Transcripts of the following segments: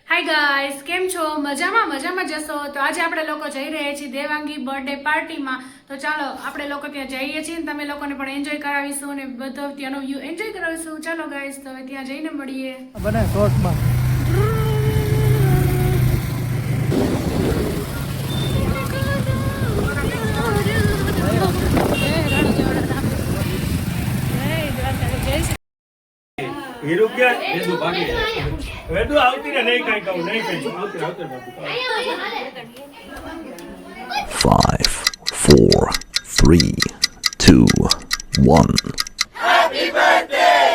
Hi guys, કેમ છો? મજામાં જશો? તો આજે આપણે લોકો જઈ રહ્યા છીએ દેવાંગી બર્થડે પાર્ટીમાં. તો ચાલો આપણે લોકો ત્યાં જઈએ છીએ અને તમે લોકોને પણ એન્જોય કરાવીશું અને બધો ત્યાંનો વ્યૂ એન્જોય કરાવીશું. ચાલો ગાઈસ, તો હવે ત્યાં જઈને મળીએ. બને શોર્ટમાં હીરો ક્યાં વેદુ ભાગે વેદુ આવતી રે નહીં કાઈ કહું નહીં કાઈ આવતી બાપુ 5 4 3 2 1 Happy birthday!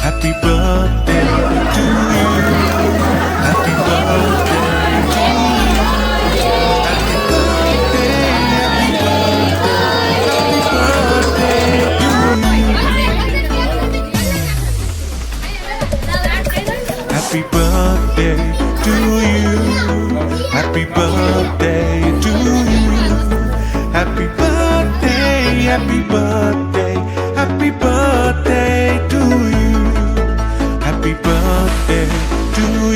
Happy birthday to you. Happy birthday to you. Happy birthday, happy birthday, happy birthday to you. Happy birthday to you.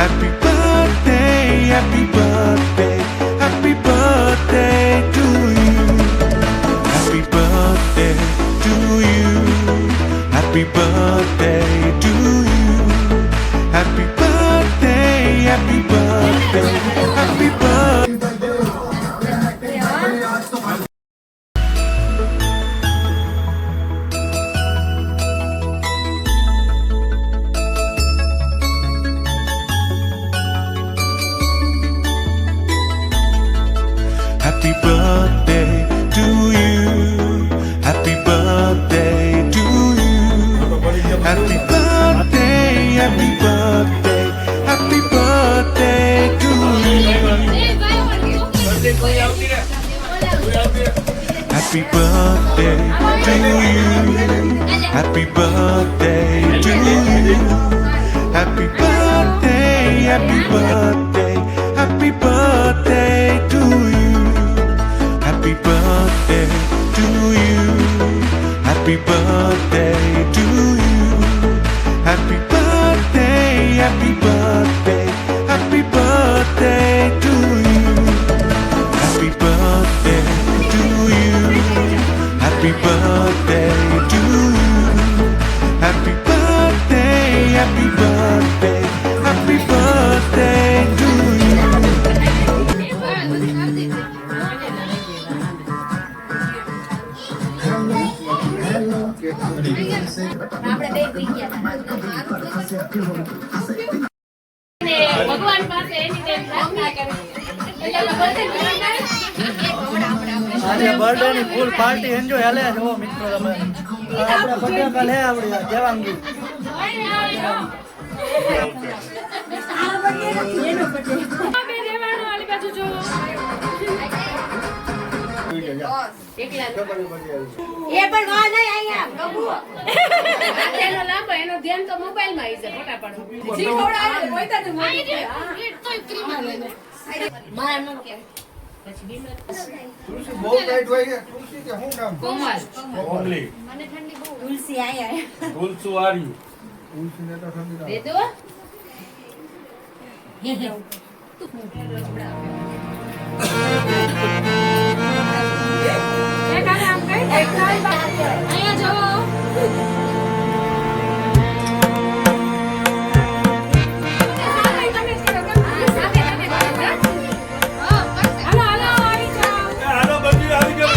Happy birthday, happy birthday, happy birthday to you. Happy birthday to you. Happy birthday to you. Happy birthday, happy birthday, happy birthday to you. Happy birthday to you. Happy birthday to you. Happy birthday, happy birthday, happy birthday. Happy birthday to you. Happy birthday to you. Happy birthday, happy birthday, happy birthday to you. Happy birthday to you. Happy birthday to you. Happy birthday, happy birthday, happy birthday to you. Happy birthday to you. Happy birthday to you. Happy birthday, happy birthday, happy birthday to you. Happy birthday to you. Happy birthday to you. Happy birthday, happy birthday, happy birthday to you. ભગવાન પાસે એની time પ્રાર્થના કરે. આજે birthday ની ફૂલ party enjoy હાલે છે. ઓ મિત્રો તમે આપણે ફટાકા લે આપડી દેવાંગી એનો ધ્યાન તો મોબાઈલ માં આવી છે ફોટા પાડવા. તુલસી બહુ ટાઈટ હોય છે. તુલસી કે શું નામ? કોમલ. કોમલી મને ઠંડી બહુ. તુલસી આયા તુલસુ આર્યું તુલસી ને તો ઠંડી લાગે. વેદો અહીંયા જો આનો બધી આવી ગયો એ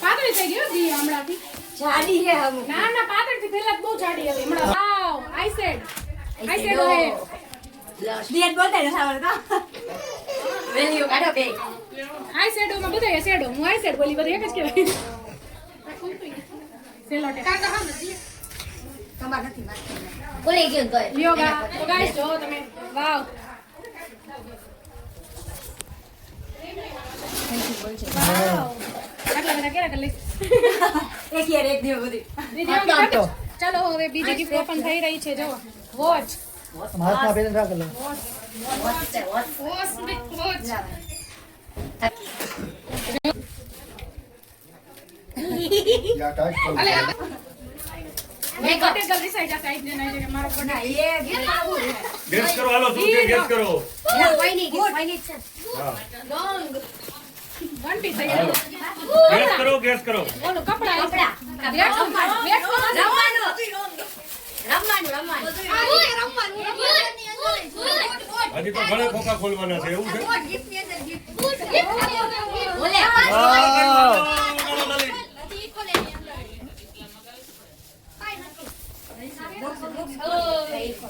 પાતળી થઈ ગઈ હો દી હમણાંથી. જાડી હે હમ ના ના પાતળથી પહેલા જ બહુ જાડી હતી હમણાં. વાવ આઈ સેડ હે. દિયત બોલતા ને સાવર કા વેલ્યુ કાઢો બે આઈ શેડોમાં બધા શેડો હું આઈ શેડ બોલી બધા એક જ કહેવાય. સેલોટે તમાર નથી વાત બોલે ગયો તો લ્યો ગાઈસ જો તમે વાવ વાવ આટલા બધા કેરા કરી લઈશ. એક યાર એક દિવસ બધી દીદી ચાલો હવે બીજી ગિફ્ટ ઓપન થઈ રહી છે જો વોચ. હાથમાં પહેરીને રાખી લો. યા ટાઈટ કરો. મેં કટેગલ રિસાઈડ આ સાઈડ ને નહીં કે મારો ના એ ગેસ કરો હાલો શું છે ગેસ કરો કોઈ નહીં છે હા વન પીસ થઈ ગયો. ગેસ કરો ઓલું કપડા કપડા રમવાનું હજી તો ઘણા ખોખા ખોલવાના છે એવું છે બોલે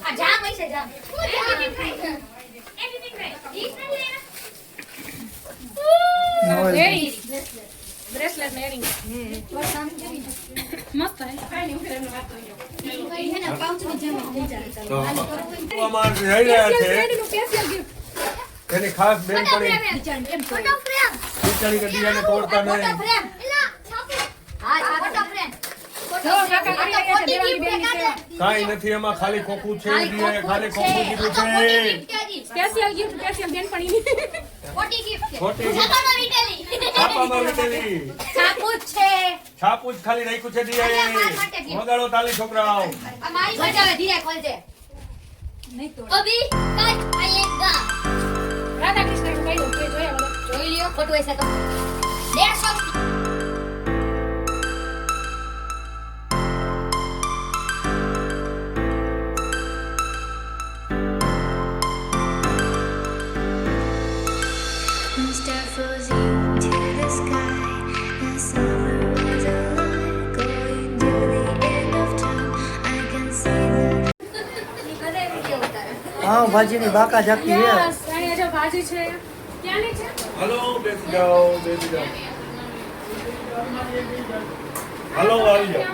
આ જા પૈસે જા બ્રેસલેટ ને એરિંગ મસ્ત હે કાઈ નહીં એમને વાત કરી આમાં જઈ રહ્યા છે નું સ્પેશિયલ ગિફ્ટ એની ખાસ બેન પડી બિચારી કે દિયાને તોડતા નહીં જો કાકા કરી રહ્યા છે દેવાની બેન ની સેવા. કાંઈ નથી એમાં ખાલી ખોખું છે દિયાએ ખાલી ખોખું દીધું છે સ્પેશિયલ ગિફ્ટ સ્પેશિયલ બેન પડી ખોટી છાપામાં વીટેલી છાપું જ ખાલી રાખ્યું છે દિયાએ વગાડો તાલી છોકરાઓ રાધા કૃષ્ણ નું કહ્યું કે જોયા બોલો જોઈ લ્યો ખોટું હશે તો 150 Start floating to the sky. The summer was alive, going to the end of time. I can see the હા ભાજીની બાકા જાકી છે. યસ અહીંયા જો ભાજી છે ક્યાંની છે હલો બેસી જાઓ હલો આવી જાઓ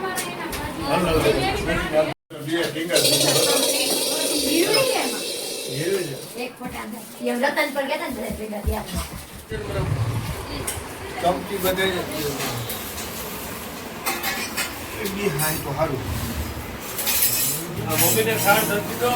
હલો બેસી જાઓ બે ઢીંગા એક ફોટા એમ રતન પર ગયા હતા ને ભેગા ત્યાં ચમચી બધે બી હાય તો સારું મમ્મીને ખાણ નથી તો